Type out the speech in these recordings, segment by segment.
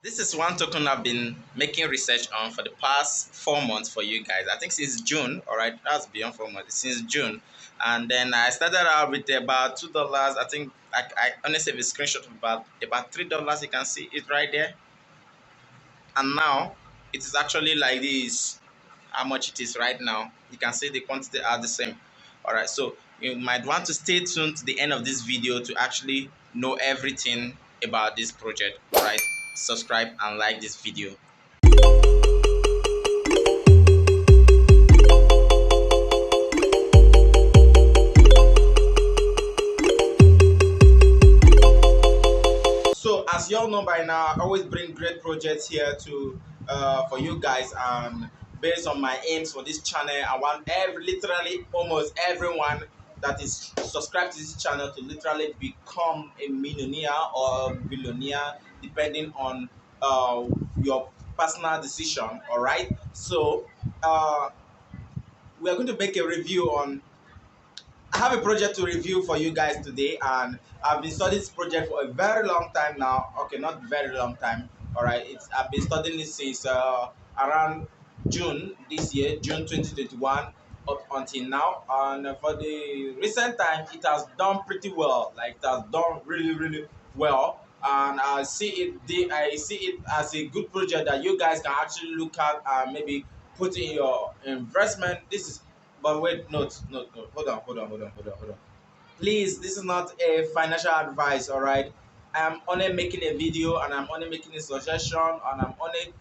This is one token I've been making research on for the past 4 months for you guys. I think since June, all right, that's beyond 4 months, since June. And then I started out with about $2. I think I honestly have a screenshot of about $3. You can see it right there. And now it is actually like this, how much it is right now. You can see the quantity are the same. All right, so you might want to stay tuned to the end of this video to actually know everything about this project. All right, subscribe and like this video. So as you all know by now, I always bring great projects here to for you guys, and based on my aims for this channel, I want literally almost everyone that is subscribed to this channel to literally become a millionaire or a billionaire, depending on your personal decision. All right, so we are going to make a review on. I have a project to review for you guys today, and I've been studying this project for a very long time now. Okay, not very long time. All right, I've been studying it since around June this year, June 2021, up until now. And for the recent time, it has done pretty well. Like, it has done really well. And I see it as a good project that you guys can actually look at and maybe put in your investment. This is. But wait, no. Hold on. Please, this is not a financial advice, all right? I'm only making a video, and I'm only making a suggestion, and I'm only,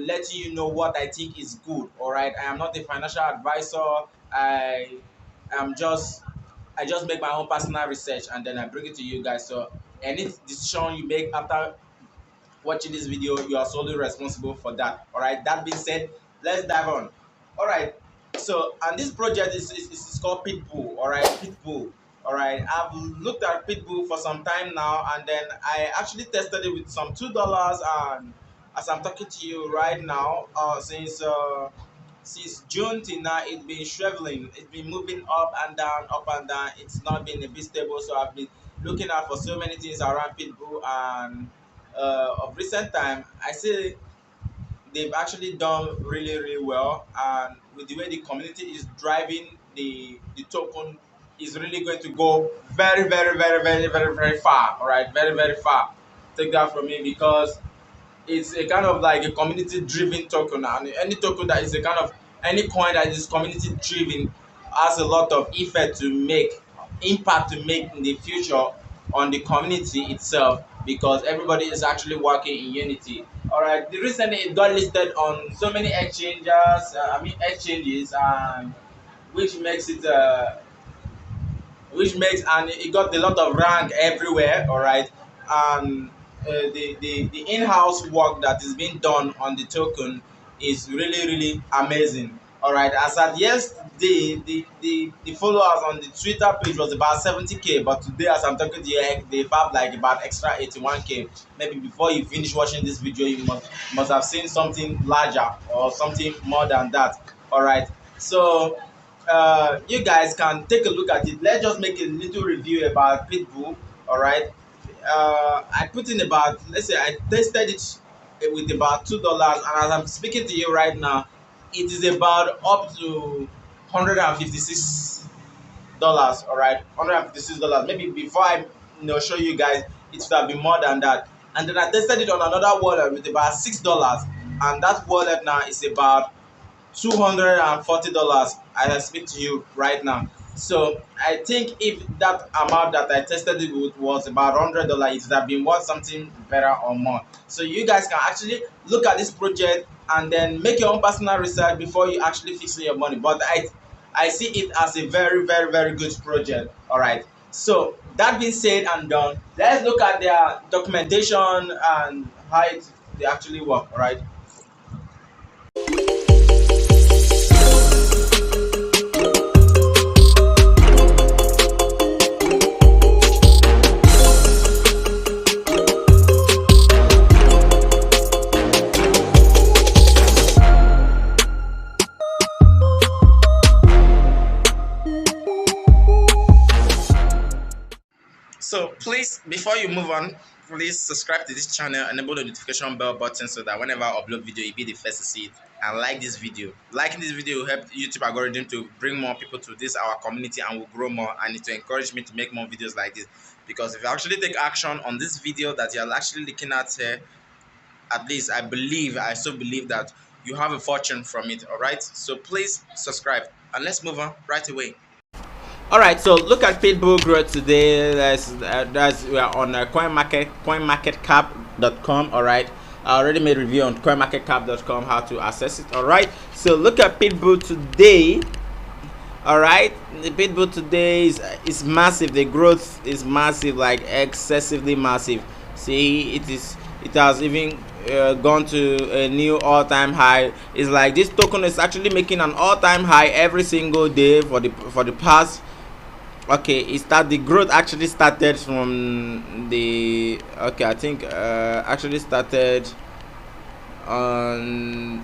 letting you know what I think is good, all right? I am not a financial advisor. I just make my own personal research, and then I bring it to you guys. So any decision you make after watching this video, you are solely responsible for that, all right? That being said, let's dive on. All right. So, and this project is called Pitbull, all right? Pitbull, all right? I've looked at Pitbull for some time now, and then I actually tested it with some $2, and as I'm talking to you right now, since June till now, it's been shriveling. It's been moving up and down. It's not been a bit stable, so I've been looking out for so many things around Pitbull, and of recent time, I see they've actually done really well, and with the way the community is driving the token, is really going to go very far. All right, very far. Take that from me, because it's a kind of like a community driven token, and any token that is a kind of any coin that is community driven has a lot of impact to make in the future on the community itself, because everybody is actually working in unity. All right, the recently it got listed on so many exchanges, and which makes it and it got a lot of rank everywhere. All right, and the in-house work that is being done on the token is really amazing. All right, as at yesterday, the followers on the Twitter page was about 70K, but today, as I'm talking to you, they've had like about extra 81K. Maybe before you finish watching this video, you must have seen something larger or something more than that. All right, so you guys can take a look at it. Let's just make a little review about Pitbull. All right, I put in about, let's say I tested it with about $2, and as I'm speaking to you right now, it is about up to $156. All right, $156. Maybe before I show you guys, it should have been more than that. And then I tested it on another wallet with about $6, and that wallet now is about $240 as I speak to you right now. So I think if that amount that I tested it with was about $100, it would have been worth something better or more. So you guys can actually look at this project and then make your own personal research before you actually fix your money. But I see it as a very good project. All right. So that being said and done, let's look at their documentation and how they actually work. All right. So please, before you move on, please subscribe to this channel, enable the notification bell button so that whenever I upload video, you'll be the first to see it. And like this video. Liking this video will help YouTube algorithm to bring more people to this our community and will grow more, and it will encourage me to make more videos like this. Because if you actually take action on this video that you're actually looking at here, at least I still believe that you have a fortune from it. All right, so please subscribe and let's move on right away. All right, so look at Pitbull growth today. We are on coinmarketcap.com. All right, I already made a review on coinmarketcap.com how to access it. All right, so look at Pitbull today. All right, the Pitbull today is massive. The growth is massive, like excessively massive. See, it has even gone to a new all-time high. It's like this token is actually making an all-time high every single day for the past. Okay, the growth actually started from the I think actually started on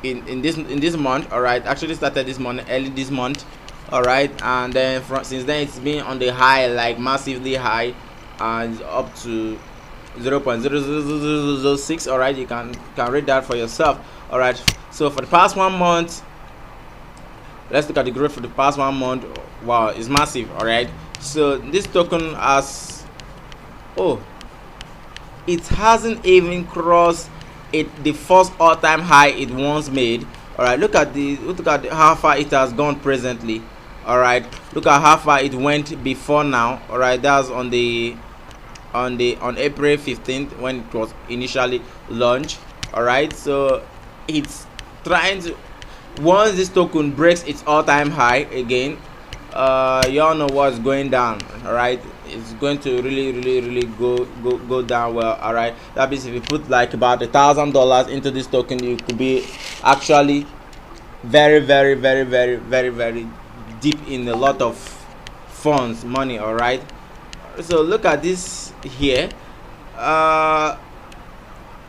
in this month. All right, actually started this month, early this month. All right, and then since then it's been on the high, like massively high, and up to 0.00006. all right, you can read that for yourself. All right, so for the past 1 month, let's look at the growth for the past 1 month. Wow, it's massive. All right, so this token it hasn't even crossed the first all-time high it once made. All right, look at how far it has gone presently. All right, look at how far it went before now. All right, that's on April 15th when it was initially launched. All right, so it's trying to, once this token breaks its all-time high again, y'all know what's going down. All right, it's going to really go down well. All right, that means if you put like about $1,000 into this token, you could be actually very deep in a lot of funds, money. All right, so look at this here.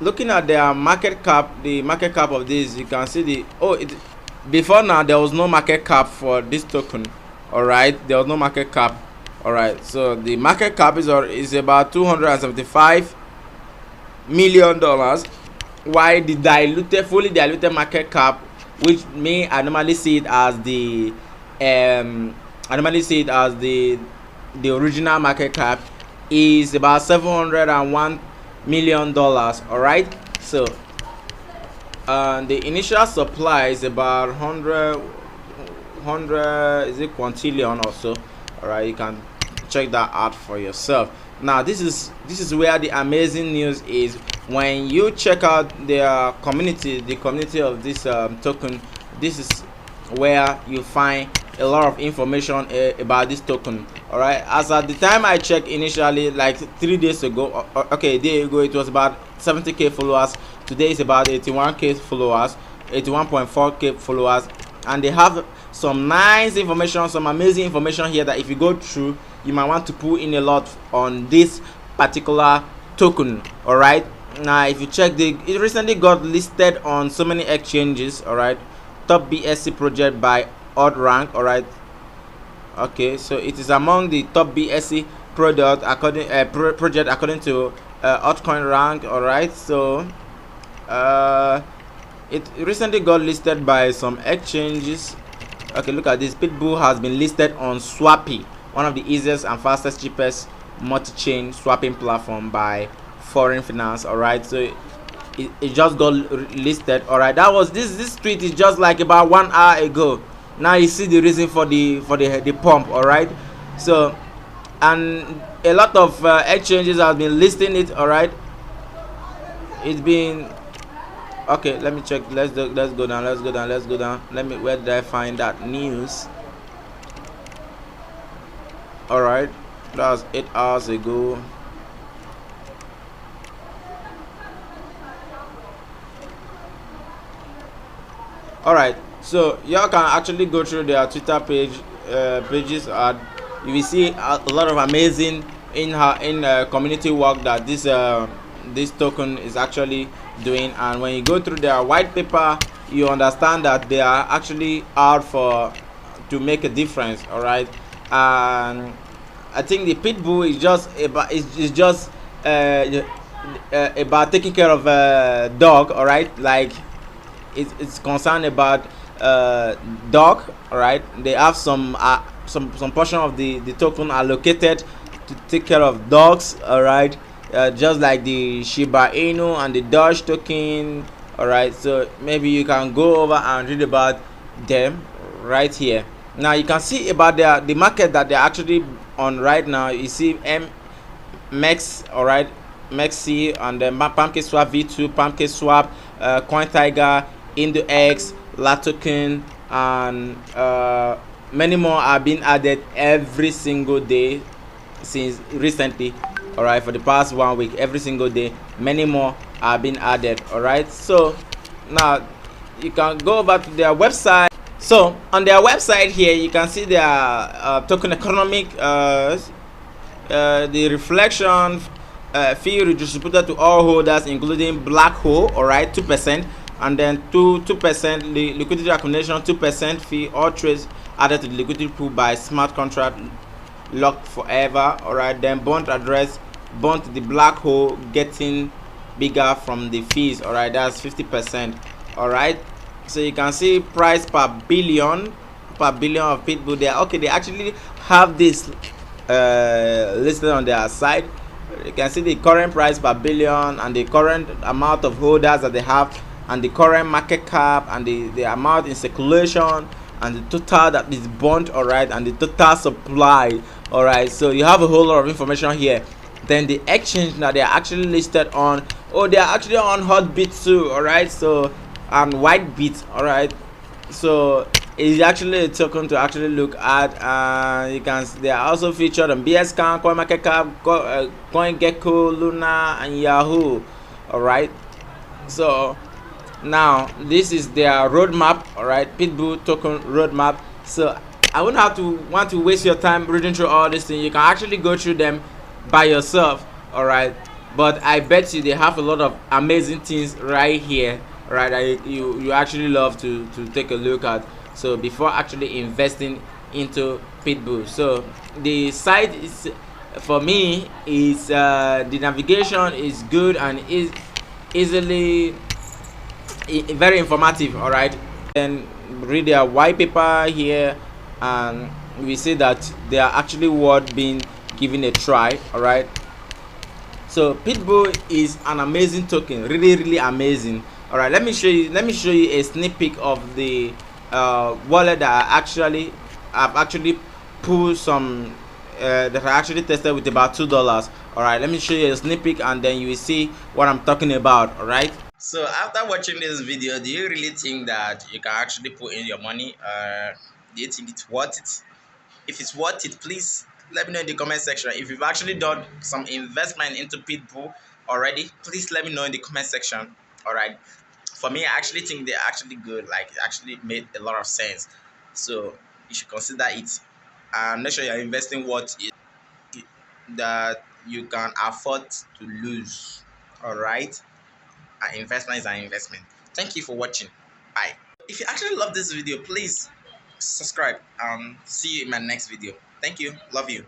Looking at their market cap, the market cap of this, you can see before now there was no market cap for this token. All right, there was no market cap. All right, so the market cap is about $275 million, while the fully diluted market cap, which I normally see it as the original market cap, is about $701 million. All right, so the initial supply is about 100 is it quintillion or so. All right, you can check that out for yourself. Now this is where the amazing news is. When you check out their community, the community of this token, this is where you find a lot of information about this token. All right, as at the time I checked initially, like 3 days ago, a day ago, it was about 70k followers. Today is about 81k followers, 81.4k followers, and they have some nice information, some amazing information here that if you go through, you might want to put in a lot on this particular token. All right, now if you check, it recently got listed on so many exchanges. All right, top BSC project by odd rank. All right, okay, so it is among the top BSC project according to altcoin rank. All right, so it recently got listed by some exchanges. Okay, look at this. Pitbull has been listed on Swappy, one of the easiest and fastest, cheapest multi-chain swapping platform by Foreign Finance. All right, so it just got listed. All right, that was this tweet is just like about 1 hour ago. Now you see the reason for the pump. All right, so and a lot of exchanges have been listing it. All right, it's been okay. Let me check. Let's go down. Where did I find that news? All right, that was 8 hours ago. All right, so y'all can actually go through their Twitter pages. You will see a lot of amazing community work that this token is actually doing, and when you go through their white paper, you understand that they are actually out to make a difference. All right, and I think the Pitbull is just about about taking care of a dog. All right, like it's concerned about dog. All right, they have some portion of the token allocated to take care of dogs. All right, just like the Shiba Inu and the Doge token. All right, so maybe you can go over and read about them right here. Now you can see about the market that they're actually on right now. You see MEX, all right, MEXC, and then PancakeSwap V2, PancakeSwap, 𝐶oin_Tiger, IndoX, Latoken, and many more are being added every single day since recently. All right, for the past 1 week, every single day, many more are being added. All right, so now you can go over to their website. So on their website here, you can see their token economic, the reflection fee redistributed to all holders, including black hole. All right, 2%, and then 2% liquidity accumulation, 2% fee. All trades added to the liquidity pool by smart contract locked forever. All right, then bond address, bond to the black hole getting bigger from the fees. All right, that's 50%. all right, so you can see price per billion of Pitbull there. Okay, they actually have this listed on their side. You can see the current price per billion and the current amount of holders that they have, and the current market cap, and the amount in circulation, and the total that is bond. All right, and the total supply. All right, so you have a whole lot of information here. Then the exchange that they are actually listed on, oh, they are actually on Hotbit too. All right, so and Whitebit. All right, so it's actually a token to actually look at. You can, they are also featured on BSCAN, CoinMarketCap, CoinGecko, Luna, and Yahoo. All right, so now this is their roadmap. All right, Pitbull token roadmap. So I wouldn't want to waste your time reading through all this thing. You can actually go through them by yourself. All right, but I bet you they have a lot of amazing things right here, right, you actually love to take a look at, so before actually investing into Pitbull. So the site is, for me, is the navigation is good and is easily very informative. All right, then read their white paper here, and we see that they are actually worth being given a try. All right, so Pitbull is an amazing token, really amazing. All right, let me show you a sneak peek of the wallet that I've actually pulled some that I actually tested with about $2. All right, let me show you a sneak peek, and then you will see what I'm talking about. All right, so after watching this video, do you really think that you can actually put in your money? Do you think it's worth it? If it's worth it, please let me know in the comment section. If you've actually done some investment into Pitbull already, please let me know in the comment section. All right, for me, I actually think they're actually good. Like, it actually made a lot of sense, so you should consider it, and make sure you're investing what is that you can afford to lose. All right, an investment is an investment. Thank you for watching. Bye. If you actually love this video, please subscribe and see you in my next video. Thank you. Love you.